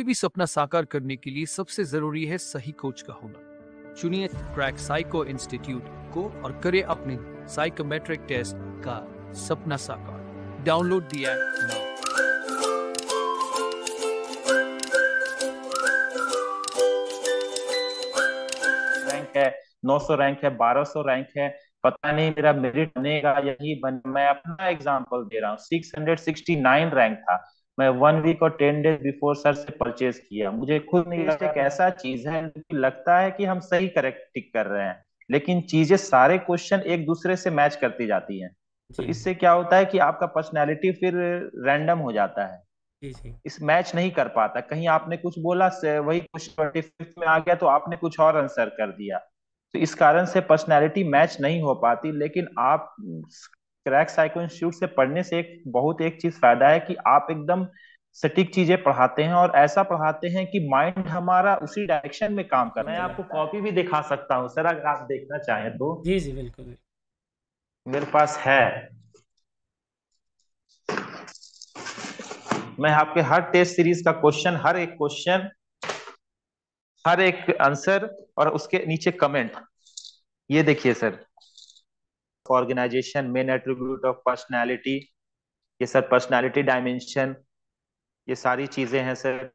कोई भी सपना साकार करने के लिए सबसे जरूरी है सही कोच का होना। चुनिए क्रैक साइको इंस्टीट्यूट को और करें अपने साइकोमेट्रिक टेस्ट का सपना साकार। Download the app now. Rank है, 900 रैंक है, 1200 रैंक है, पता नहीं मेरा मेरिट बनेगा यही बन। मैं अपना एग्जांपल दे रहा हूँ, 669 रैंक था। मैं 1 वीक और 10 डेज बिफोर सर से परचेज किया। मुझे खुद नहीं लगता, एक ऐसा चीज है कि लगता है कि हम सही करेक्ट टिक कर रहे हैं, लेकिन चीजें सारे क्वेश्चन एक दूसरे से मैच करती जाती हैं। तो जी इससे क्या होता है कि आपका पर्सनैलिटी फिर रैंडम हो जाता है, जी जी इस मैच नहीं कर पाता। कहीं आपने कुछ बोला से वही क्वेश्चन 25 में आ गया तो आपने कुछ और आंसर कर दिया। तो इस कारण से पर्सनैलिटी मैच नहीं हो पाती। लेकिन आप क्रैक साइको इंस्टीट्यूट से पढ़ने से एक चीज फायदा है कि आप एकदम सटीक चीजें पढ़ाते हैं, और ऐसा पढ़ाते हैं कि माइंड हमारा उसी डायरेक्शन में काम कर। मैं आपको कॉपी भी दिखा सकता हूँ सर, अगर आप देखना चाहें तो। जी जी बिल्कुल। मेरे पास है। मैं आपके हर टेस्ट सीरीज का क्वेश्चन, हर एक आंसर और उसके नीचे कमेंट, ये देखिए sir. Organisation, main attribute of personality, ये सर पर्सनालिटी डायमेंशन, ये सारी चीजें हैं sir.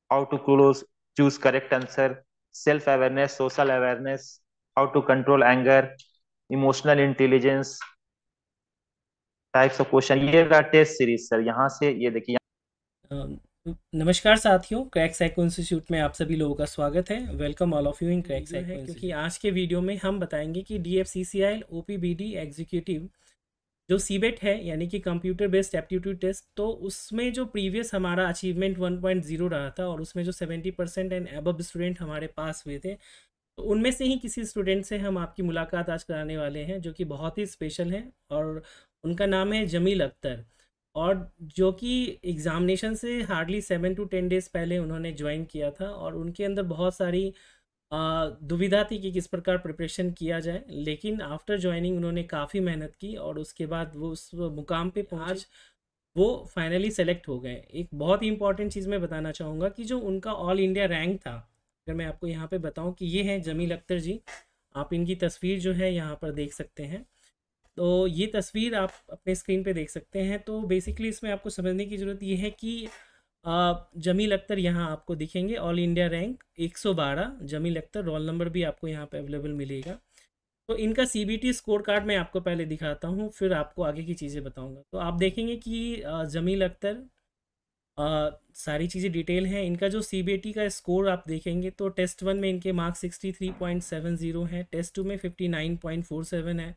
How to close choose correct answer, self awareness, social awareness, how to control anger, emotional intelligence, types of question. ये रहा टेस्ट सीरीज सर, यहाँ से ये देखिए। नमस्कार साथियों, क्रैक साइको इंस्टीट्यूट में आप सभी लोगों का स्वागत है। Welcome all of you in crack psycho है, क्योंकि आज के वीडियो में हम बताएंगे कि DFCCIL OPBD एग्जीक्यूटिव जो सीबेट है, यानी कि कंप्यूटर बेस्ड एप्टीट्यूड टेस्ट, तो उसमें जो प्रीवियस हमारा अचीवमेंट 1.0 रहा था और उसमें जो 70% एंड अबव स्टूडेंट हमारे पास हुए थे, तो उनमें से ही किसी स्टूडेंट से हम आपकी मुलाकात आज कराने वाले हैं, जो कि बहुत ही स्पेशल है। और उनका नाम है जमील अख्तर, और जो कि एग्ज़ामिनेशन से हार्डली 7 to 10 डेज़ पहले उन्होंने ज्वाइन किया था। और उनके अंदर बहुत सारी दुविधा थी कि किस प्रकार प्रिपरेशन किया जाए, लेकिन आफ्टर ज्वाइनिंग उन्होंने काफ़ी मेहनत की और उसके बाद वो उस मुकाम पे आज वो फाइनली सेलेक्ट हो गए। एक बहुत ही इंपॉर्टेंट चीज़ मैं बताना चाहूँगा कि जो उनका ऑल इंडिया रैंक था, अगर मैं आपको यहाँ पे बताऊँ कि ये है जमील अख्तर जी। आप इनकी तस्वीर जो है यहाँ पर देख सकते हैं। तो ये तस्वीर आप अपने स्क्रीन पे देख सकते हैं। तो बेसिकली इसमें आपको समझने की ज़रूरत ये है कि जमील अख्तर यहाँ आपको दिखेंगे, all India rank 112 Jameel Akhtar, roll number भी आपको यहाँ पे अवेलेबल मिलेगा। तो इनका CBT स्कोर कार्ड मैं आपको पहले दिखाता हूँ, फिर आपको आगे की चीज़ें बताऊँगा। तो आप देखेंगे कि जमील अख्तर सारी चीज़ें डिटेल हैं। इनका जो CBT का स्कोर आप देखेंगे तो टेस्ट 1 में इनके मार्क्स 63.70 हैं, टेस्ट 2 में 59.47 है,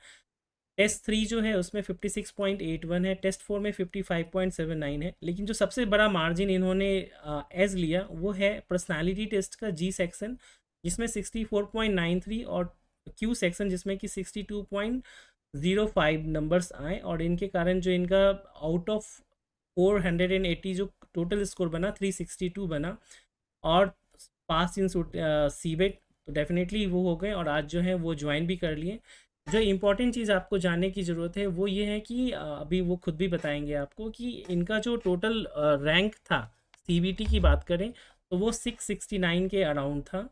टेस्ट 3 जो है उसमें 56.81 है, टेस्ट 4 में 55.79 है। लेकिन जो सबसे बड़ा मार्जिन इन्होंने एज लिया वो है पर्सनालिटी टेस्ट का G सेक्शन, जिसमें 64.93, और Q सेक्शन जिसमें कि 62.05 नंबर्स आए। और इनके कारण जो इनका आउट ऑफ 480 जो टोटल स्कोर बना 362 बना, और पास इन सीबेट तो डेफिनेटली वो हो गए, और आज जो है वो ज्वाइन भी कर लिए। जो इम्पॉर्टेंट चीज़ आपको जानने की ज़रूरत है वो ये है कि अभी वो खुद भी बताएंगे आपको कि इनका जो टोटल रैंक था, CBT की बात करें तो वो 669 के अराउंड था।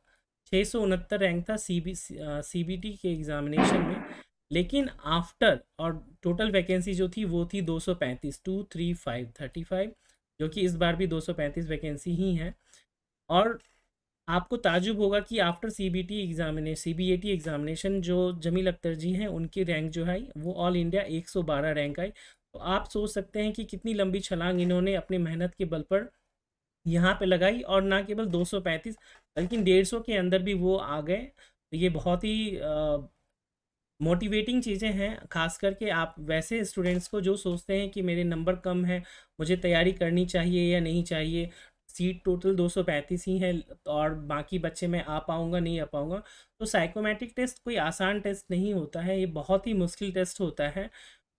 669 रैंक था CBT के एग्ज़ामिनेशन में। लेकिन आफ्टर, और टोटल वैकेंसी जो थी वो थी 235, 235, जो कि इस बार भी 235 वैकेंसी ही है। और आपको ताजुब होगा कि आफ्टर CBT एग्जामिनेशन जो जमील अख्तर जी हैं उनकी रैंक जो है वो ऑल इंडिया 112 रैंक आई। तो आप सोच सकते हैं कि कितनी लंबी छलांग इन्होंने अपनी मेहनत के बल पर यहाँ पे लगाई, और ना केवल 235 बल्कि 150 के अंदर भी वो आ गए। तो ये बहुत ही मोटिवेटिंग चीज़ें हैं, खास करके आप वैसे स्टूडेंट्स को जो सोचते हैं कि मेरे नंबर कम है, मुझे तैयारी करनी चाहिए या नहीं चाहिए। सीट टोटल 235 ही है और बाकी बच्चे मैं आ पाऊँगा नहीं आ पाऊँगा। तो साइकोमेट्रिक टेस्ट कोई आसान टेस्ट नहीं होता है, ये बहुत ही मुश्किल टेस्ट होता है,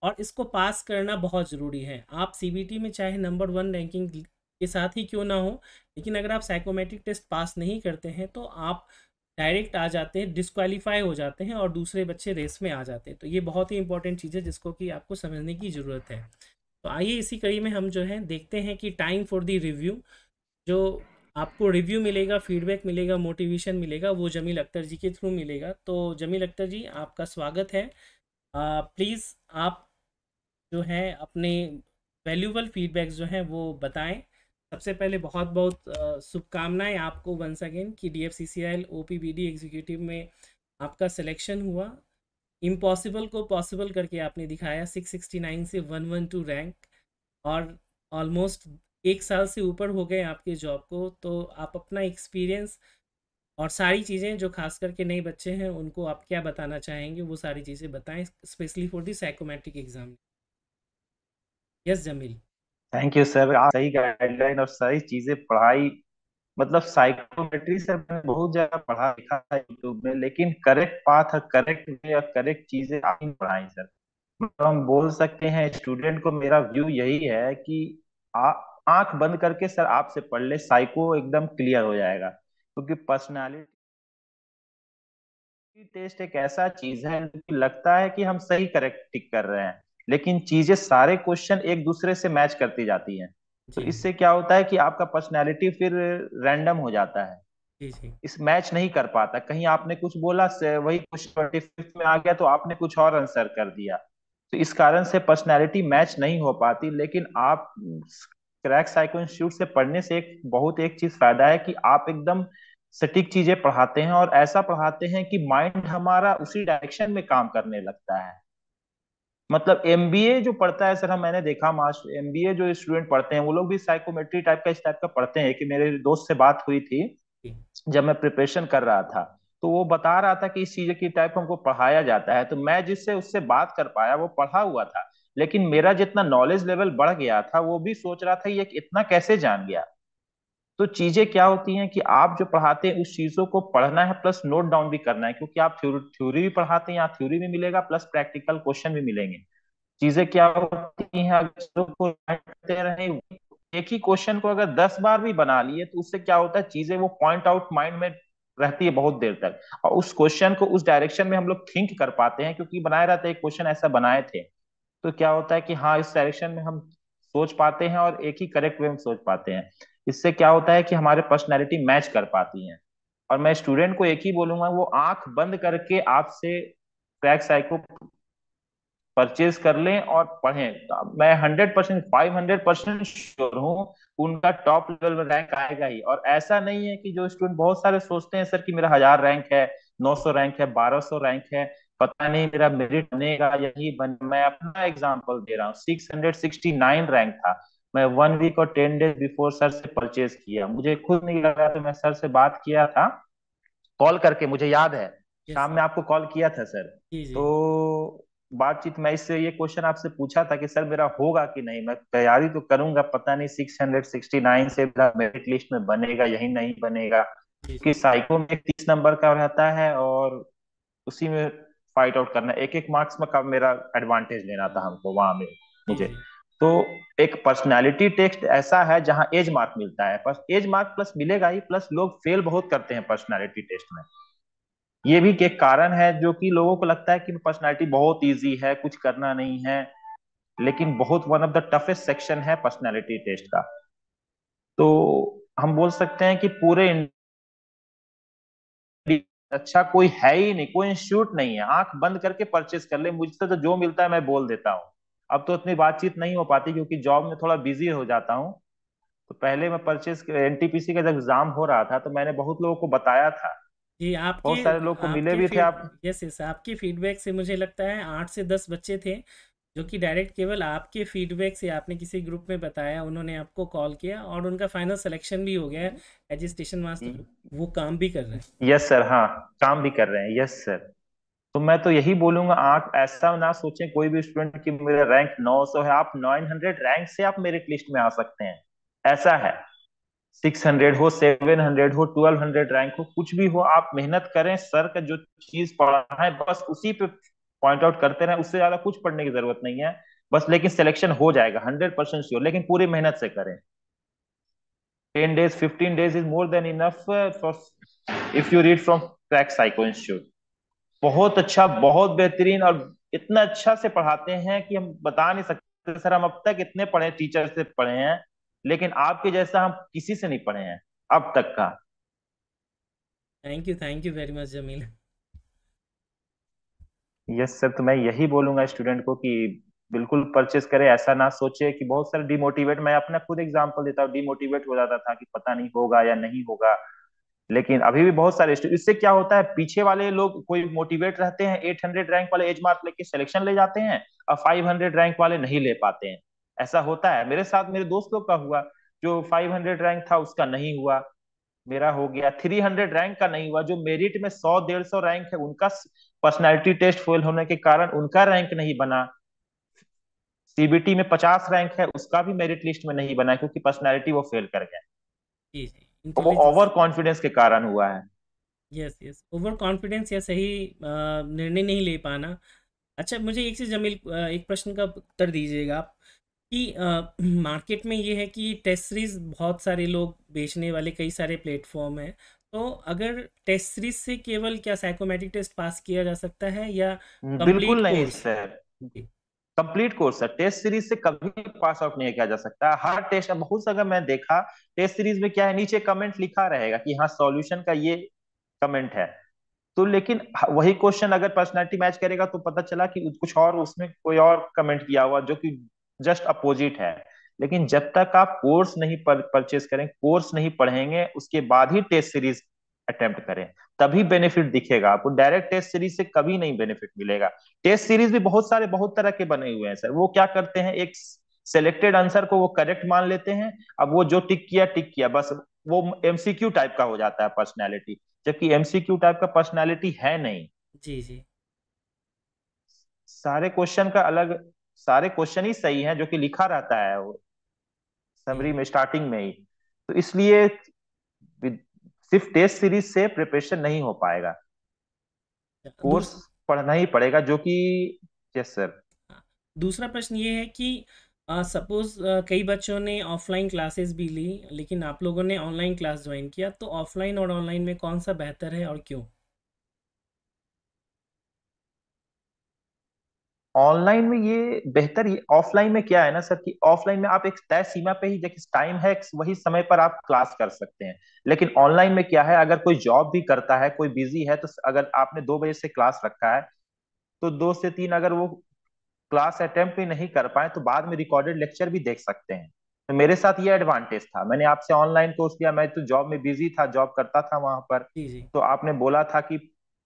और इसको पास करना बहुत ज़रूरी है। आप CBT में चाहे नंबर 1 रैंकिंग के साथ ही क्यों ना हो, लेकिन अगर आप साइकोमेट्रिक टेस्ट पास नहीं करते हैं तो आप डायरेक्ट आ जाते हैं, डिस्क्वालीफाई हो जाते हैं और दूसरे बच्चे रेस में आ जाते हैं। तो ये बहुत ही इंपॉर्टेंट चीज़ है जिसको कि आपको समझने की ज़रूरत है। तो आइए इसी कड़ी में हम जो है देखते हैं कि टाइम फॉर द रिव्यू जो आपको रिव्यू मिलेगा, फीडबैक मिलेगा, मोटिवेशन मिलेगा, वो जमील अख्तर जी के थ्रू मिलेगा। तो जमील अख्तर जी, आपका स्वागत है। प्लीज़ आप जो है अपने वैल्यूबल फीडबैक्स जो हैं वो बताएं। सबसे पहले बहुत बहुत शुभकामनाएं आपको वंस अगेन कि DFCCIL OPBD एग्जीक्यूटिव में आपका सिलेक्शन हुआ। इम्पॉसिबल को पॉसिबल करके आपने दिखाया, 669 से 112 रैंक, और ऑलमोस्ट 1 साल से ऊपर हो गए आपके जॉब को। तो आप अपना एक्सपीरियंस और सारी चीज़ें जो खास करके नए बच्चे हैं उनको आप क्या बताना चाहेंगे, वो सारी चीज़ें बताएं, specially for the psychometric exam. Yes Jameel. Thank you sir, आप सही गाइडलाइन और सही चीजें पढ़ाई। मतलब साइकोमेट्री से मैंने बहुत ज्यादा पढ़ा लिखा है यूट्यूब में, लेकिन करेक्ट पाथ और करेक्ट वे और करेक्ट चीजें आप नहीं पढ़ाई सर। मतलब हम बोल सकते हैं स्टूडेंट को मेरा व्यू यही है कि आ, आंख बंद करके सर आपसे पढ़ ले, साइको एकदम क्लियर हो जाएगा। क्योंकि पर्सनालिटी टेस्ट एक ऐसा चीज है कि लगता है कि हम सही करेक्ट टिक कर रहे हैं, लेकिन चीजें सारे क्वेश्चन एक दूसरे से मैच करती जाती हैं। तो जी इससे क्या होता है कि आपका पर्सनैलिटी फिर रैंडम हो जाता है, जी जी इस मैच नहीं कर पाता। कहीं आपने कुछ बोला से वही कुछ 25th में आ गया तो आपने कुछ और आंसर कर दिया। तो इस कारण से पर्सनैलिटी मैच नहीं हो पाती। लेकिन आप क्रैक साइको इंस्टीट्यूट से पढ़ने से एक चीज फायदा है कि आप एकदम सटीक चीजें पढ़ाते हैं, और ऐसा पढ़ाते हैं कि माइंड हमारा उसी डायरेक्शन में काम करने लगता है। मतलब एमबीए जो पढ़ता है सर, हम मैंने देखा मास्टर एमबीए जो स्टूडेंट पढ़ते हैं वो लोग भी साइकोमेट्री टाइप का इस टाइप का पढ़ते हैं। कि मेरे दोस्त से बात हुई थी जी जब मैं प्रिपरेशन कर रहा था, तो वो बता रहा था कि इस चीज की टाइप हमको पढ़ाया जाता है। तो मैं जिससे उससे बात कर पाया वो पढ़ा हुआ था, लेकिन मेरा जितना नॉलेज लेवल बढ़ गया था वो भी सोच रहा था ये इतना कैसे जान गया। तो चीजें क्या होती हैं कि आप जो पढ़ाते हैं उस चीजों को पढ़ना है प्लस नोट डाउन भी करना है, क्योंकि आप थ्योरी भी पढ़ाते हैं, यहाँ थ्योरी भी मिलेगा प्लस प्रैक्टिकल क्वेश्चन भी मिलेंगे। चीजें क्या होती हैं, अगर चीजों को पढ़ते रहे, एक ही क्वेश्चन को अगर 10 बार भी बना लिए तो उससे क्या होता है, चीजें वो पॉइंट आउट माइंड में रहती है बहुत देर तक, और उस क्वेश्चन को उस डायरेक्शन में हम लोग थिंक कर पाते हैं। क्योंकि बनाया रहता है, एक क्वेश्चन ऐसा बनाए थे, तो क्या होता है कि हाँ इस डायरेक्शन में हम सोच पाते हैं और एक ही करेक्ट वे में सोच पाते हैं। इससे क्या होता है कि हमारे पर्सनैलिटी मैच कर पाती है। और मैं स्टूडेंट को एक ही बोलूंगा, वो आंख बंद करके आपसे क्रैक साइको परचेज कर लें और पढ़ें। मैं 100%, 500% श्योर हूँ उनका टॉप लेवल में रैंक आएगा ही। और ऐसा नहीं है कि जो स्टूडेंट बहुत सारे सोचते हैं सर कि मेरा 1000 रैंक है, 900 रैंक है, 1200 रैंक है, पता नहीं मेरा मेरिट बनेगा यही बन। मैं अपना एग्जांपल दे रहा हूँ, 669 रैंक था। मैं 1 वीक और 10 डेज बिफोर सर से परचेज किया, मुझे खुद नहीं लगा, तो मैं सर से बात किया था कॉल करके, मुझे याद है यस शाम सर। में आपको कॉल किया था सर। जी जी तो बातचीत मैं इससे ये क्वेश्चन आपसे पूछा था कि सर मेरा होगा कि नहीं, मैं तैयारी तो करूंगा, पता नहीं 669 से मेरा मेरिट लिस्ट में बनेगा यही नहीं बनेगा। जी क्योंकि साइको में 30 नंबर का रहता है और उसी में फाइट आउट करना, एक एक मार्क्स में का मेरा एडवांटेज लेना था हमको वहां में जी मुझे। जी तो एक पर्सनालिटी टेस्ट ऐसा है जहां एज मार्क मिलता है, बस एज मार्क प्लस मिलेगा ही, प्लस लोग फेल बहुत करते हैं पर्सनालिटी टेस्ट में। ये भी एक कारण है जो कि लोगों को लगता है कि पर्सनालिटी बहुत इजी है, कुछ करना नहीं है, लेकिन बहुत one of the toughest section है पर्सनालिटी टेस्ट का। तो हम बोल सकते हैं कि पूरे अच्छा कोई है ही नहीं, कोई इंस्टीट्यूट नहीं है। आंख बंद करके परचेस कर ले, मुझसे तो जो मिलता है मैं बोल देता हूँ। अब तो उतनी बातचीत नहीं हो पाती क्योंकि जॉब में थोड़ा बिजी हो जाता हूँ। तो पहले मैं परचेस एनटीपीसी का जब एग्जाम हो रहा था तो मैंने बहुत लोगों को बताया था, जी। आपके बहुत सारे लोग को मिले आपके भी थे फीड आप। यस यस आपके फीडबैक से मुझे लगता है 8 से 10 बच्चे थे जो कि डायरेक्ट केवल आपके फीडबैक से, आपने किसी ग्रुप में बताया, उन्होंने आपको कॉल किया और उनका फाइनल सिलेक्शन भी हो गया है एज ए स्टेशन मास्टर। वो काम भी कर रहे हैं। यस सर, हाँ काम भी कर रहे हैं, यस सर। तो मैं तो यही बोलूंगा, आप ऐसा ना सोचें कोई भी स्टूडेंट कि मेरा रैंक 900 है, आप 900 रैंक से आप मेरिट लिस्ट में आ सकते हैं। ऐसा है, 600 हो, 700 हो, 1200 रैंक हो, कुछ भी हो, आप मेहनत करें, सर का जो चीज पढ़ा है बस उसी पे पॉइंट आउट करते रहें, उससे ज्यादा कुछ पढ़ने की जरूरत नहीं है बस। लेकिन सिलेक्शन हो जाएगा 100% श्योर, लेकिन पूरी मेहनत से करें। 10 days, 15 days is more than enough for if you read from crack psycho institute. बहुत अच्छा, बहुत बेहतरीन, और इतना अच्छा से पढ़ाते हैं कि हम बता नहीं सकते सर। हम अब तक इतने पढ़े टीचर से पढ़े हैं, लेकिन आपके जैसा हम किसी से नहीं पढ़े हैं अब तक का। Thank you very much Jameel. Yes sir, तो मैं यही बोलूंगा स्टूडेंट को कि बिल्कुल परचेस करे, ऐसा ना सोचे कि बहुत सारे डिमोटिवेट, मैं अपना खुद एग्जांपल देता हूँ, डिमोटिवेट हो जाता था कि पता नहीं होगा या नहीं होगा। लेकिन अभी भी बहुत सारे इससे क्या होता है, पीछे वाले लोग कोई मोटिवेट रहते हैं, 800 रैंक वाले एज मार्क लेके सिलेक्शन ले जाते हैं, और 500 रैंक वाले नहीं ले पाते हैं। ऐसा होता है मेरे साथ, मेरे दोस्त लोग का हुआ। जो 500 रैंक था उसका नहीं हुआ, मेरा हो गया। 300 रैंक का नहीं हुआ, जो मेरिट में 100-150 रैंक है उनका पर्सनैलिटी टेस्ट फेल होने के कारण उनका रैंक नहीं बना। सीबीटी में 50 रैंक है, उसका भी मेरिट लिस्ट में नहीं बना क्योंकि पर्सनैलिटी वो फेल कर गए। जी जी, वो इंटेलिजेंस। ओवर कॉन्फिडेंस के कारण हुआ है। यस यस, ओवर कॉन्फिडेंस या सही निर्णय नहीं ले पाना। अच्छा, मुझे एक चीज़ जमील, एक प्रश्न का उत्तर दीजिएगा आप कि मार्केट में ये है कि टेस्ट सीरीज बहुत सारे लोग बेचने वाले कई सारे प्लेटफॉर्म हैं। तो अगर टेस्ट सीरीज से केवल क्या साइकोमेट्रिक टेस्ट पास किया जा सकता है या कंप्लीट बिल्कुल नहीं कोर्स? सर, कंप्लीट कोर्स है। टेस्ट सीरीज से कभी पास आउट नहीं किया जा सकता। हर टेस्ट, अब बहुत जगह मैं देखा, टेस्ट सीरीज में क्या है, नीचे कमेंट लिखा रहेगा कि हाँ सॉल्यूशन का ये कमेंट है। तो लेकिन वही क्वेश्चन अगर पर्सनैलिटी मैच करेगा तो पता चला कि कुछ और उसमें कोई और कमेंट किया हुआ जो कि जस्ट अपोजिट है। लेकिन जब तक आप कोर्स नहीं परचेस करें, कोर्स नहीं पढ़ेंगे, उसके बाद ही टेस्ट सीरीज अटेम्प्ट करें, तभी बेनिफिट दिखेगा आपको। डायरेक्ट टेस्ट सीरीज से कभी नहीं बेनिफिट मिलेगा। टेस्ट सीरीज भी बहुत सारे, बहुत तरह के बने हुए हैं सर। वो क्या करते हैं, एक सिलेक्टेड आंसर को वो करेक्ट मान लेते हैं, अब वो जो टिक किया बस, वो एमसीक्यू टाइप का हो जाता है पर्सनैलिटी, जबकि एमसीक्यू टाइप का पर्सनैलिटी है नहीं। जी जी सारे क्वेश्चन का अलग, सारे क्वेश्चन ही सही हैं जो कि लिखा रहता है वो समरी जी। में स्टार्टिंग में ही। तो इसलिए सिर्फ टेस्ट सीरीज से प्रिपरेशन नहीं हो पाएगा, कोर्स दूस पढ़ना ही पड़ेगा जो कि। Yes sir. हाँ, दूसरा प्रश्न ये है कि सपोज कई बच्चों ने ऑफलाइन क्लासेस भी ली, लेकिन आप लोगों ने ऑनलाइन क्लास ज्वाइन किया, तो ऑफलाइन और ऑनलाइन में कौन सा बेहतर है और क्यों? ऑनलाइन में ये बेहतर, ये ऑफलाइन में क्या है ना सर, कि ऑफलाइन में आप एक तय सीमा पे ही, जैसे टाइम है वही समय पर आप क्लास कर सकते हैं। लेकिन ऑनलाइन में क्या है, अगर कोई जॉब भी करता है, कोई बिजी है, तो अगर आपने 2 बजे से क्लास रखा है, तो 2 से 3 अगर वो क्लास अटेम्प्ट भी नहीं कर पाए तो बाद में रिकॉर्डेड लेक्चर भी देख सकते हैं। तो मेरे साथ ये एडवांटेज था, मैंने आपसे ऑनलाइन कोर्स किया, मैं तो जॉब में बिजी था, जॉब करता था वहां पर। जी जी तो आपने बोला था कि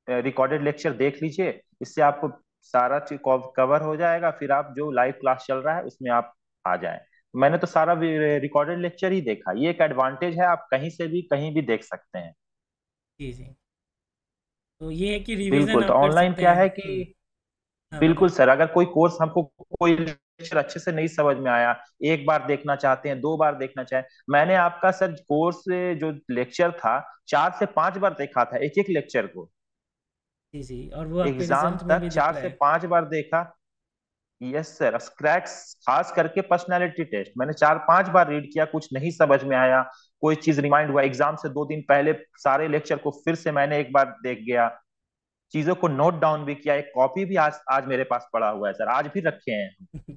रिकॉर्डेड लेक्चर देख लीजिए, इससे आपको सारा चीज कवर हो जाएगा, फिर आप जो लाइव क्लास चल रहा है उसमें आप आ जाएं। मैंने तो सारा रिकॉर्डेड लेक्चर ही देखा। ये एक एडवांटेज है, आप कहीं से भी कहीं भी देख सकते हैं। जी जी। तो ये है कि रिवीजन बिल्कुल। तो आप कर ऑनलाइन सकते क्या हैं। है कि हाँ बिल्कुल बताइए। सर, अगर कोई कोर्स हमको, कोई लेक्चर अच्छे से नहीं समझ में आया, एक बार देखना चाहते हैं, 2 बार देखना चाहें, मैंने आपका सर कोर्स जो लेक्चर था 4 से 5 बार देखा था, एक एक लेक्चर को। जी जी, और वो आपके एग्जाम रिजल्ट में तक भी दिख चार रहा से है। पांच बार देखा। यस सर, क्रैक्स खास करके पर्सनालिटी टेस्ट मैंने 4-5 बार रीड किया, कुछ नहीं समझ में आया, कोई चीज रिमाइंड हुआ, एग्जाम से 2 दिन पहले सारे लेक्चर को फिर से मैंने एक बार देख गया, चीजों को नोट डाउन भी किया। एक कॉपी भी आज आज मेरे पास पड़ा हुआ है सर, आज भी रखे हैं। बिल्कुल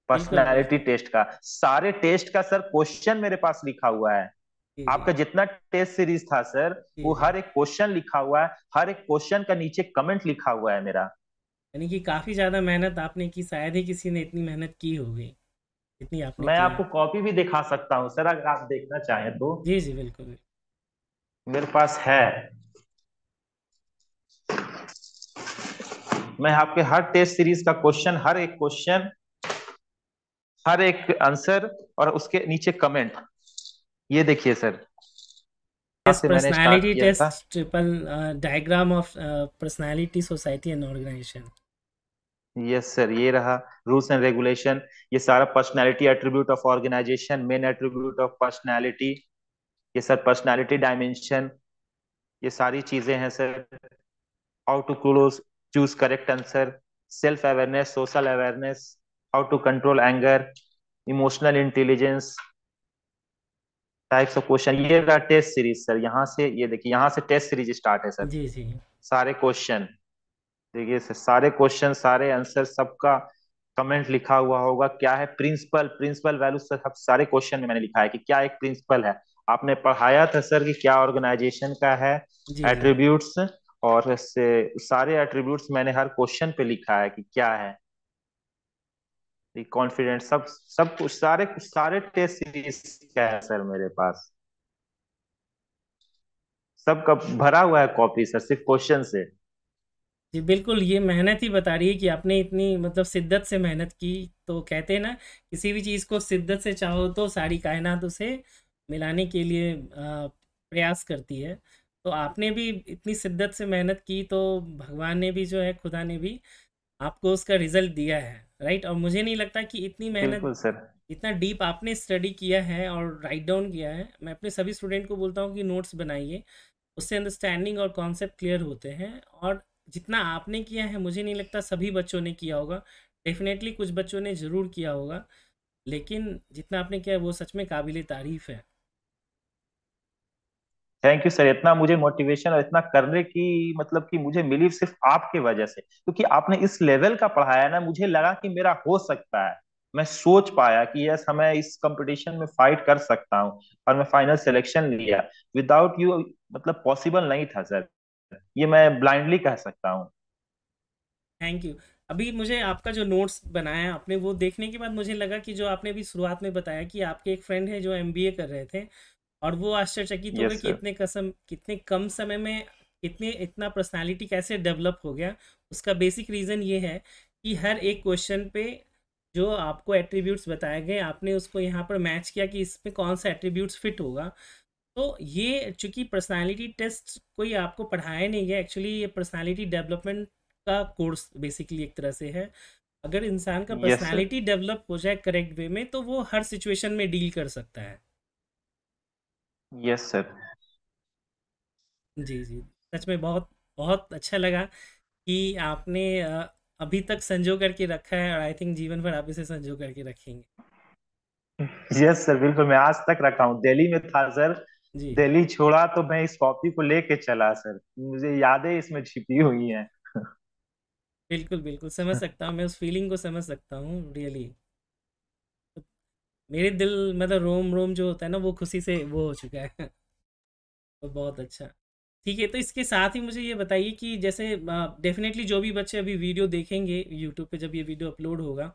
पर्सनैलिटी बिल्कुल। टेस्ट का, सारे टेस्ट का सर क्वेश्चन मेरे पास लिखा हुआ है। जी जी आपका जितना टेस्ट सीरीज था सर, जी वो जी। हर एक क्वेश्चन लिखा हुआ है, हर एक क्वेश्चन का नीचे कमेंट लिखा हुआ है मेरा। यानी कि काफ़ी ज़्यादा मेहनत आपने की, शायद ही किसी ने इतनी मेहनत की होगी जितनी आपने मैं किया आपको है। कॉपी भी दिखा सकता हूँ सर, अगर आप देखना चाहें तो। जी जी बिल्कुल बिल्कुल। मेरे पास है, मैं आपके हर टेस्ट सीरीज का क्वेश्चन, हर एक क्वेश्चन, हर एक आंसर और उसके नीचे कमेंट, ये देखिए सर, यहाँ यस, से मैंने स्टार्ट पर्सनालिटी किया था। Test triple diagram of personality society and organisation. Yes sir, ये रहा रूल्स एंड रेगुलेशन, ये सारा personality attribute of organisation, main attribute of personality, ये सर पर्सनालिटी डायमेंशन, ये सारी चीजें हैं sir. How to close choose correct answer, self awareness, social awareness, how to control anger, emotional intelligence, types of question, ये रहा test series sir. यहाँ से ये देखिए, यहाँ से टेस्ट सीरीज स्टार्ट है सर। जी जी सारे क्वेश्चन देखिए सर, सारे क्वेश्चन, सारे आंसर सबका कमेंट लिखा हुआ होगा, क्या है प्रिंसिपल, प्रिंसिपल वैल्यू सर, सारे क्वेश्चन में मैंने लिखा है कि क्या एक प्रिंसिपल है। आपने पढ़ाया था सर कि क्या ऑर्गेनाइजेशन का है जी जी। एट्रीब्यूट्स, और से सारे एट्रीब्यूट्स मैंने हर क्वेश्चन पे लिखा है कि क्या है कॉन्फिडेंस, सब सब कुछ, सारे सारे टेस्ट सीरीज का है सर मेरे पास, सबका भरा हुआ है कॉपी सर, सिर्फ क्वेश्चन से। जी बिल्कुल, ये मेहनत ही बता रही है कि आपने इतनी मतलब शिद्दत से मेहनत की। तो कहते हैं ना, किसी भी चीज़ को शिद्दत से चाहो तो सारी कायनात उसे मिलाने के लिए प्रयास करती है। तो आपने भी इतनी शिद्दत से मेहनत की, तो भगवान ने भी जो है, खुदा ने भी आपको उसका रिजल्ट दिया है, राइट। और मुझे नहीं लगता कि इतनी मेहनत, बिल्कुल सर। इतना डीप आपने स्टडी किया है और राइट डाउन किया है। मैं अपने सभी स्टूडेंट को बोलता हूँ कि नोट्स बनाइए, उससे अंडरस्टैंडिंग और कॉन्सेप्ट क्लियर होते हैं। और जितना आपने किया है, मुझे नहीं लगता सभी बच्चों ने किया होगा। डेफिनेटली कुछ बच्चों ने ज़रूर किया होगा, लेकिन जितना आपने किया है वो सच में काबिल तारीफ़ है। थैंक यू सर, इतना मुझे मोटिवेशन और इतना करने की मतलब कि मुझे मिली सिर्फ आपके वजह से, क्योंकि आपने इस लेवल का पढ़ाया ना, मुझे लगा कि मेरा हो सकता है। मैं सोच पाया कि यस, मैं इस कंपटीशन में फाइट कर सकता हूँ, और मैं फाइनल सिलेक्शन लिया। विदाउट यू मतलब पॉसिबल नहीं था सर, ये मैं ब्लाइंडली कह सकता हूँ। Thank you. अभी मुझे आपका जो नोट्स बनाया आपने, वो देखने के बाद मुझे लगा कि जो आपने अभी शुरुआत में बताया कि आपके एक फ्रेंड है जो एमबीए कर रहे थे, और वो आश्चर्यचकित हो गए यस कि सर। कितने कम समय में इतना पर्सनालिटी कैसे डेवलप हो गया। उसका बेसिक रीज़न ये है कि हर एक क्वेश्चन पे जो आपको एट्रीब्यूट्स बताए गए, आपने उसको यहाँ पर मैच किया कि इसमें कौन सा एट्रीब्यूट्स फिट होगा। तो ये चूंकि पर्सनालिटी टेस्ट कोई आपको पढ़ाया नहीं है, एक्चुअली ये पर्सनालिटी डेवलपमेंट का कोर्स बेसिकली एक तरह से है। अगर इंसान का यस सर। पर्सनालिटी डेवलप हो जाए करेक्ट वे में, तो वो हर सिचुएशन में डील कर सकता है। Yes sir. जी जी। सच में बहुत बहुत अच्छा लगा कि आपने अभी तक संजो करके रखा है, और आई थिंक जीवन भर आप इसे संजो करके रखेंगे। यस सर, बिल्कुल, मैं आज तक रखा हूँ, दिल्ली में था सर। जी दिल्ली छोड़ा तो मैं इस कॉपी को लेके चला सर, मुझे यादें इसमें छिपी हुई हैं। बिल्कुल बिल्कुल, समझ सकता हूँ, मैं उस फीलिंग को समझ सकता हूँ रियली। मेरे दिल मतलब रोम रोम जो होता है ना, वो खुशी से वो हो चुका है। तो बहुत अच्छा। ठीक है, तो इसके साथ ही मुझे ये बताइए कि जैसे डेफिनेटली जो भी बच्चे अभी वीडियो देखेंगे यूट्यूब पे, जब ये वीडियो अपलोड होगा,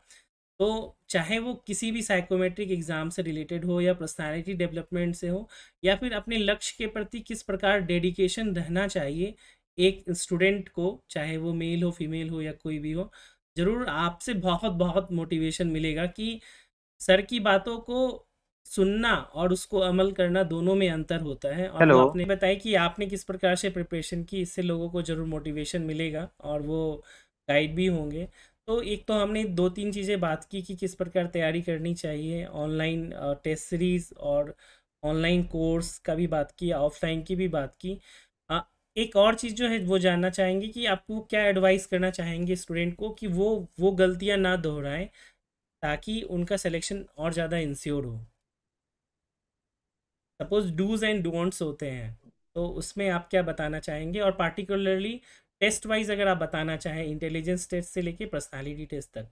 तो चाहे वो किसी भी साइकोमेट्रिक एग्ज़ाम से रिलेटेड हो, या पर्सनालिटी डेवलपमेंट से हो, या फिर अपने लक्ष्य के प्रति किस प्रकार डेडिकेशन रहना चाहिए एक स्टूडेंट को, चाहे वो मेल हो, फीमेल हो, या कोई भी हो, ज़रूर आपसे बहुत बहुत मोटिवेशन मिलेगा कि सर की बातों को सुनना और उसको अमल करना, दोनों में अंतर होता है। और वो हेलो। आपने बताया कि आपने किस प्रकार से प्रिपरेशन की, इससे लोगों को ज़रूर मोटिवेशन मिलेगा और वो गाइड भी होंगे। तो एक तो हमने दो तीन चीज़ें बात की कि किस प्रकार तैयारी करनी चाहिए, ऑनलाइन टेस्ट सीरीज़ और ऑनलाइन कोर्स का भी बात की, ऑफलाइन की भी बात की। अ, एक और चीज़ जो है वो जानना चाहेंगे कि आपको क्या एडवाइस करना चाहेंगे स्टूडेंट को कि वो गलतियां ना दोहराएं, ताकि उनका सिलेक्शन और ज़्यादा इंश्योर हो। सपोज डूज एंड डोंट्स होते हैं, तो उसमें आप क्या बताना चाहेंगे, और पार्टिकुलरली टेस्ट वाइज अगर आप बताना चाहें, इंटेलिजेंस टेस्ट से लेके पर्सनालिटी टेस्ट तक।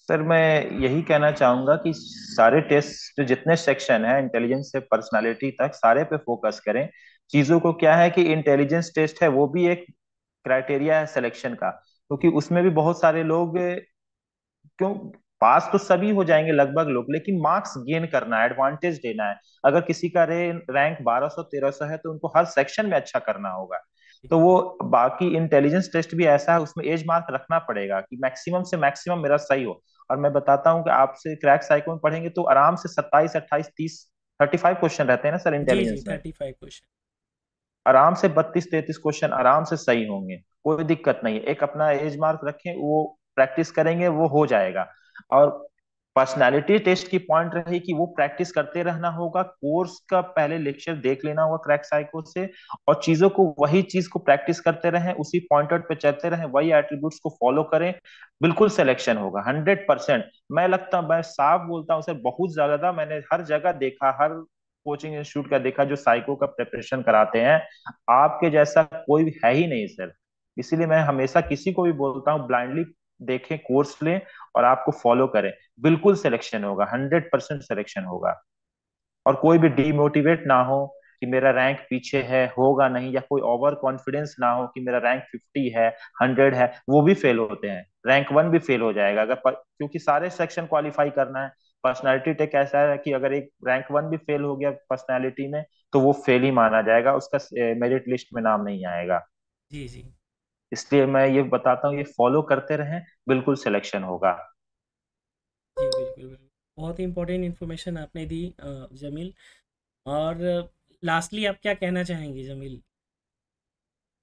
सर मैं यही कहना चाहूंगा कि सारे टेस्ट, जितने सेक्शन है इंटेलिजेंस से पर्सनालिटी तक, सारे पे फोकस करें। चीजों को क्या है कि इंटेलिजेंस टेस्ट है वो भी एक क्राइटेरिया है सिलेक्शन का, क्योंकि उसमें भी बहुत सारे लोग, क्यों, पास तो सभी हो जाएंगे लगभग लोग, लेकिन मार्क्स गेन करना है, एडवांटेज देना है। अगर किसी का रैंक 1200 1300 है तो उनको हर सेक्शन में अच्छा करना होगा। तो वो बाकी इंटेलिजेंस टेस्ट भी ऐसा है, उसमें एज मार्क रखना पड़ेगा कि मैक्सिमम से मैक्सिमम मेरा सही हो। और मैं बताता हूँ कि आपसे क्रैक साइको में पढ़ेंगे तो आराम से 27 28 30 35 क्वेश्चन रहते हैं ना सर जी जी, इंटेलिजेंस में, 35 क्वेश्चन। आराम से 32 33 क्वेश्चन आराम से सही होंगे, कोई दिक्कत नहीं है। एक अपना एज मार्क रखें, वो प्रैक्टिस करेंगे वो हो जाएगा। और पर्सनालिटी टेस्ट की पॉइंट रही कि वो प्रैक्टिस करते रहना होगा, कोर्स का पहले लेक्चर देख लेना होगा क्रैक साइको से, और चीजों को, वही चीज को प्रैक्टिस करते रहें, उसी पॉइंट आउट पे चलते रहें, वही एट्रीब्यूट्स को फॉलो करें, बिल्कुल सिलेक्शन होगा 100%। मैं साफ बोलता हूँ सर, बहुत ज्यादा मैंने हर जगह देखा, हर कोचिंग इंस्टीट्यूट का देखा जो साइको का प्रिपरेशन कराते हैं, आपके जैसा कोई है ही नहीं सर। इसीलिए मैं हमेशा किसी को भी बोलता हूँ, ब्लाइंडली देखें, कोर्स लें और आपको फॉलो करें, बिल्कुल सिलेक्शन होगा, 100% सिलेक्शन होगा। और कोई भी डीमोटिवेट ना हो कि मेरा रैंक पीछे है, होगा नहीं, या कोई ओवर कॉन्फिडेंस ना हो कि मेरा रैंक 50 है, 100 है। वो भी फेल होते हैं, रैंक 1 भी फेल हो जाएगा अगर क्योंकि सारे सेक्शन क्वालिफाई करना है। पर्सनालिटी टेक ऐसा है कि अगर एक रैंक 1 भी फेल हो गया पर्सनालिटी में, तो वो फेल ही माना जाएगा, उसका मेरिट लिस्ट में नाम नहीं आएगा। जी जी इसलिए मैं ये बताता हूँ, ये फॉलो करते रहें, बिल्कुल सिलेक्शन होगा। जी, बिल्कुल बिल्कुल। बहुत ही इंपॉर्टेंट इन्फॉर्मेशन आपने दी जमील। और लास्टली आप क्या कहना चाहेंगे जमील?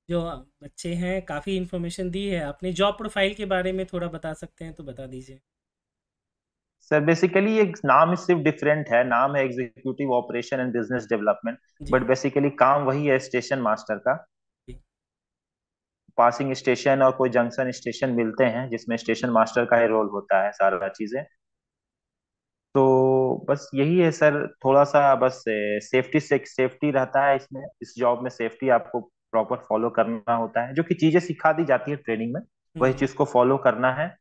जो बच्चे हैं, काफ़ी इन्फॉर्मेशन दी है आपने, जॉब प्रोफाइल के बारे में थोड़ा बता सकते हैं तो बता दीजिए। सर बेसिकली ये नाम सिर्फ डिफरेंट है, नाम है executive operation and business development, जी बट बेसिकली काम वही है स्टेशन मास्टर का। जी पासिंग स्टेशन और कोई जंक्शन स्टेशन मिलते हैं जिसमें स्टेशन मास्टर का ही रोल होता है, सारा चीजें। तो बस यही है सर, थोड़ा सा बस सेफ्टी से सेफ्टी रहता है इसमें, इस जॉब में सेफ्टी आपको प्रॉपर फॉलो करना होता है, जो कि चीजें सिखा दी जाती है ट्रेनिंग में, वही हम्म। चीज को फॉलो करना है,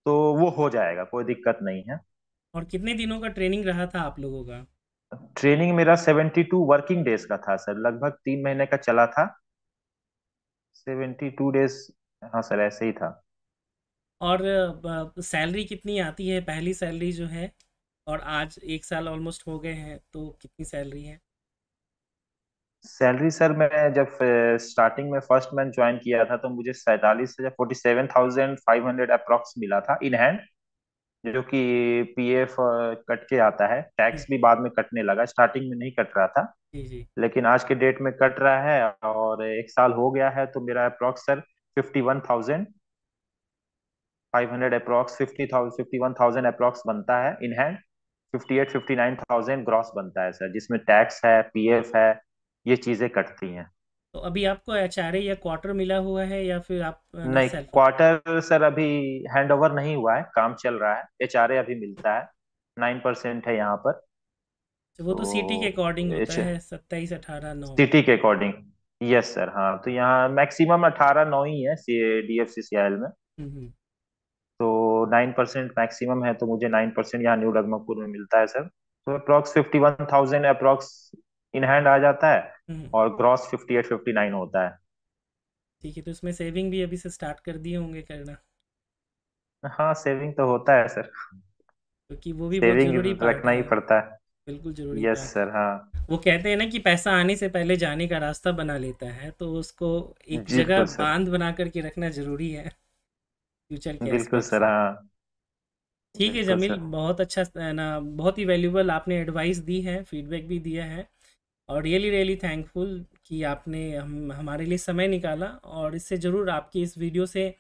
तो वो हो जाएगा, कोई दिक्कत नहीं है। और कितने दिनों का ट्रेनिंग रहा था आप लोगों का? ट्रेनिंग मेरा 72 वर्किंग डेज का था सर, लगभग 3 महीने का चला था। 72 डेज, हाँ सर ऐसे ही था। और सैलरी कितनी आती है, पहली सैलरी जो है? और आज 1 साल ऑलमोस्ट हो गए हैं, तो कितनी सैलरी है? सैलरी सर, मैं जब स्टार्टिंग में फर्स्ट मंथ ज्वाइन किया था तो मुझे 47 से 47,500 अप्रोक्स मिला था इन हैंड, जो कि पीएफ कट के आता है, टैक्स भी बाद में कटने लगा, स्टार्टिंग में नहीं कट रहा था, जी जी। लेकिन आज के डेट में कट रहा है। और 1 साल हो गया है तो मेरा अप्रोक्स सर 51,500 अप्रोक्स, 51,000 अप्रोक्स बनता है इन हैंड। 58-59,000 ग्रॉस बनता है सर, जिसमें टैक्स है, पीएफ है, ये चीजें कटती हैं। तो अभी आपको एचआरए या क्वार्टर मिला हुआ है या फिर आप नहीं, सेल्फ? क्वार्टर सर अभी हैंड ओवर नहीं हुआ है, काम चल रहा है, एचआरए अभी मिलता है, 9% है यहाँ पर। वो तो सिटी के तो अकॉर्डिंग होता एच है, 27, 18, 9। सिटी के अकॉर्डिंग, यस सर, हाँ, तो यहाँ मैक्सिमम 18-9 ही है डीएफसीसीआईएल में। हम्म। तो 9% मैक्सिमम है, तो मुझे 9% यहाँ न्यू रगमपुर में मिलता है सर। तो अप्रोक्स 51,000 अप्रोक्स इन हैंड आ जाता है, हम्म। और ग्रॉस 58-59 होता है। ठीक है, तो इसमें सेविंग भी अभी से स्टार्ट कर दिए होंगे करना, हाँ, सेविंग तो होता है सर, क्योंकि वो भी बहुत सेविंग ज़रूरी पार्ट रखना ही है। पड़ता है। बिल्कुल ज़रूरी यस पार्ट है। सर, हाँ। वो कहते हैं ना कि पैसा आने से पहले जाने का रास्ता बना लेता है, तो उसको एक जगह बिल्कुल सर, बांध बना करके रखना ज़रूरी है फ्यूचर के बिल्कुल एस्पेक्ट सर, से। हाँ। ठीक है बिल्कुल जमील, सर। बहुत अच्छा ना, बहुत ही वैल्यूबल आपने एडवाइस दी है, फीडबैक भी दिया है। और रियली रियली थैंकफुल कि आपने हमारे लिए समय निकाला। और इससे ज़रूर आपकी इस वीडियो से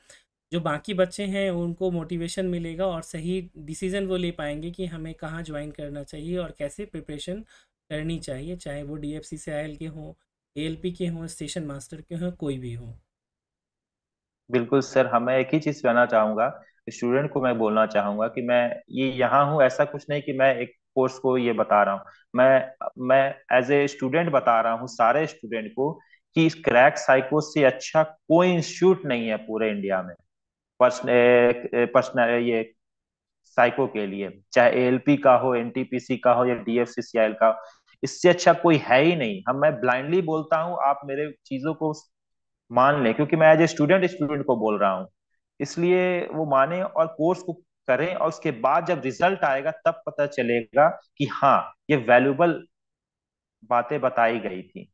जो बाकी बच्चे हैं उनको मोटिवेशन मिलेगा और सही डिसीज़न वो ले पाएंगे कि हमें कहाँ ज्वाइन करना चाहिए और कैसे प्रिपरेशन करनी चाहिए, चाहे वो DFCCIL के हों, ALP के हों, स्टेशन मास्टर के हों, कोई भी हो। बिल्कुल सर, हाँ, मैं एक ही चीज कहना चाहूंगा, स्टूडेंट को मैं बोलना चाहूंगा कि मैं ये यहाँ हूँ, ऐसा कुछ नहीं कि मैं एक कोर्स को ये बता रहा हूँ, मैं एज ए स्टूडेंट बता रहा हूँ सारे स्टूडेंट को कि इस क्रैक साइको से अच्छा कोई इंस्टीट्यूट नहीं है पूरे इंडिया में। पर्सनल ये साइको के लिए, चाहे एएलपी का हो, एनटीपीसी का हो, या डीएफसीसीआईएल का हो, इससे अच्छा कोई है ही नहीं। हम मैं ब्लाइंडली बोलता हूँ, आप मेरे चीजों को मान लें, क्योंकि मैं एज ए स्टूडेंट स्टूडेंट को बोल रहा हूँ, इसलिए वो माने और कोर्स को करें, और उसके बाद जब रिजल्ट आएगा तब पता चलेगा कि हाँ, ये वैल्यूबल बातें बताई गई थी।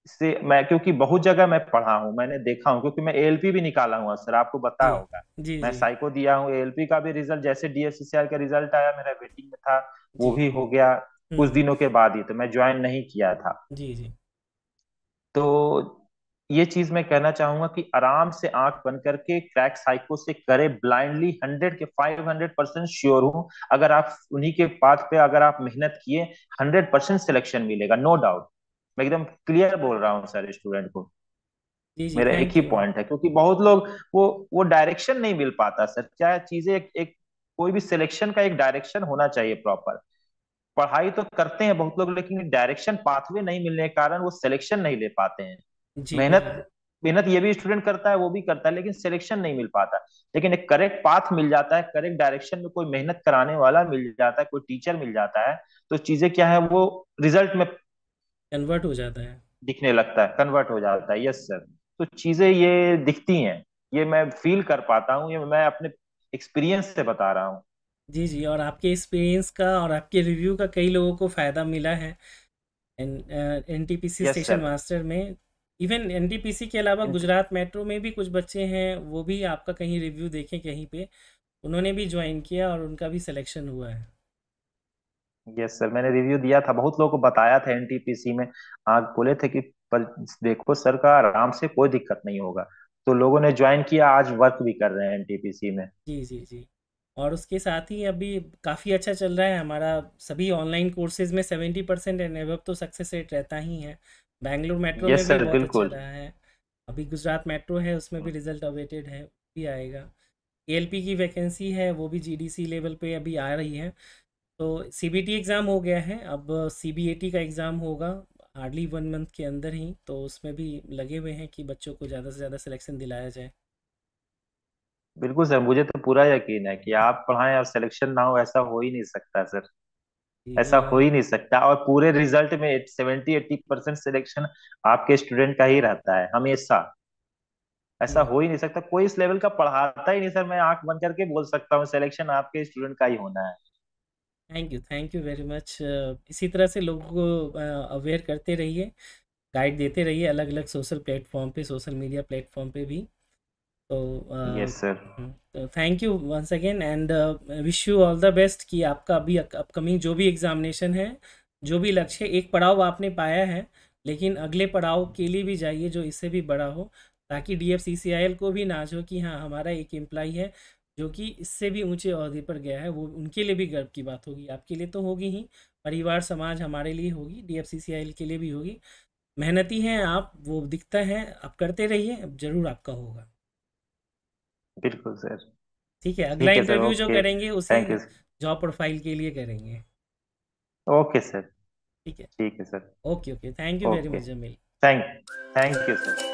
इससे मैं, क्योंकि बहुत जगह मैं पढ़ा हूँ, मैंने देखा हूँ, क्योंकि मैं एएलपी भी निकाला हूँ सर, आपको पता जी होगा। जी मैं जी साइको दिया हूँ, एएलपी का भी रिजल्ट, जैसे डीएफसीसीआर का रिजल्ट आया मेरा वेटिंग में था, वो जी। भी हो गया कुछ हम्म। दिनों के बाद ही, तो मैं ज्वाइन नहीं किया था। जी जी तो ये चीज मैं कहना चाहूंगा कि आराम से आंख बंद करके क्रैक साइको से करे, ब्लाइंडली 500% श्योर हूं, अगर आप उन्हीं के पाथ पे अगर आप मेहनत किए, 100% सिलेक्शन मिलेगा, नो डाउट। मैं एकदम क्लियर बोल रहा हूँ सर स्टूडेंट को, जी जी। मेरा एक थैंक ही यू। पॉइंट है, क्योंकि बहुत लोग वो डायरेक्शन नहीं मिल पाता सर, क्या चीजें एक कोई भी सिलेक्शन का एक डायरेक्शन होना चाहिए प्रॉपर। पढ़ाई तो करते हैं बहुत लोग, लेकिन डायरेक्शन पाथवे नहीं मिलने के कारण वो सिलेक्शन नहीं ले पाते हैं। जी बिल्कुल। मेहनत मेहनत ये भी स्टूडेंट करता है, वो भी करता है, लेकिन सिलेक्शन नहीं मिल पाता। लेकिन एक करेक्ट पाथ मिल जाता है, करेक्ट डायरेक्शन में कोई मेहनत कराने वाला मिल जाता है, कोई टीचर मिल जाता है, तो चीजें क्या है, वो रिजल्ट में कन्वर्ट हो जाता है। दिखने लगता है, कन्वर्ट हो जाता है। Yes sir. तो चीजें ये दिखती हैं, ये मैं फील कर पाता हूँ, ये मैं अपने एक्सपीरियंस से बता रहा हूँ। जी जी, और आपके एक्सपीरियंस का और आपके रिव्यू का कई लोगों को फ़ायदा मिला है NTPC yes station sir. Master में। इवन एनटीपीसी के अलावा गुजरात मेट्रो में भी कुछ बच्चे हैं, वो भी आपका कहीं रिव्यू देखें कहीं पे, उन्होंने भी ज्वाइन किया और उनका भी सिलेक्शन हुआ है। यस सर, मैंने रिव्यू दिया था, बहुत लोगों को बताया था एनटीपीसी में। हाँ, बोले थे कि पर देखो सर का आराम से, कोई दिक्कत नहीं होगा। तो लोगों ने ज्वाइन किया, आज वर्क भी कर रहे हैं एनटीपीसी में। जी जी जी। और उसके साथ ही अभी काफ़ी अच्छा चल रहा है हमारा, सभी ऑनलाइन कोर्सेज में 70% एंड एबव तो सक्सेस रेट रहता ही है। बेंगलुरु मेट्रो में यस भी सर, बहुत अच्छा बिल्कुल। रहा है। अभी गुजरात मेट्रो है, उसमें भी रिजल्ट अवेटेड है, भी आएगा। एएलपी की वैकेंसी है, वो भी जीडीसी लेवल पे अभी आ रही है। तो सीबीटी एग्ज़ाम हो गया है, अब सीबीएटी का एग्ज़ाम होगा हार्डली 1 मंथ के अंदर ही, तो उसमें भी लगे हुए हैं कि बच्चों को ज़्यादा से ज़्यादा सिलेक्शन दिलाया जाए। बिल्कुल सर, मुझे तो पूरा यकीन है कि आप पढ़ाएं और सिलेक्शन ना हो, ऐसा हो ही नहीं सकता सर। जी ऐसा जी। हो और ही नहीं सकता, और पूरे रिजल्ट में 70-80% सिलेक्शन आपके स्टूडेंट का ही रहता है हमेशा। ऐसा जी, हो ही नहीं सकता, कोई इस लेवल का पढ़ाता ही नहीं सर, मैं आंख बंद करके बोल सकता हूँ सिलेक्शन आपके स्टूडेंट का ही होना है। Thank you very much. इसी तरह से लोगों को अवेयर करते रहिए, गाइड देते रहिए अलग अलग सोशल प्लेटफॉर्म पे, सोशल मीडिया प्लेटफॉर्म पे भी। तो यस सर। तो thank you once again and wish you all the best कि आपका अभी अपकमिंग जो भी एग्ज़ामिनेशन है, जो भी लक्ष्य है, एक पड़ाव आपने पाया है, लेकिन अगले पड़ाव के लिए भी जाइए जो इससे भी बड़ा हो, ताकि डीएफसीसीआईएल को भी नाज हो कि हाँ हमारा एक एम्प्लॉई है जो कि इससे भी ऊंचे ओहदे पर गया है। वो उनके लिए भी गर्व की बात होगी, आपके लिए तो होगी ही, परिवार समाज हमारे लिए होगी, डीएफसीसीआईएल के लिए भी होगी। मेहनती हैं आप, वो दिखता है, आप करते रहिए, अब ज़रूर आपका होगा। बिल्कुल सर। ठीक है, अगला ठीक है सर, इंटरव्यू जो ओके। करेंगे उसी थैंक यू। जॉब प्रोफाइल के लिए करेंगे। Okay sir. ठीक है। ठीक है sir. Okay okay, thank you very okay. Much Jameel. Thank thank you sir.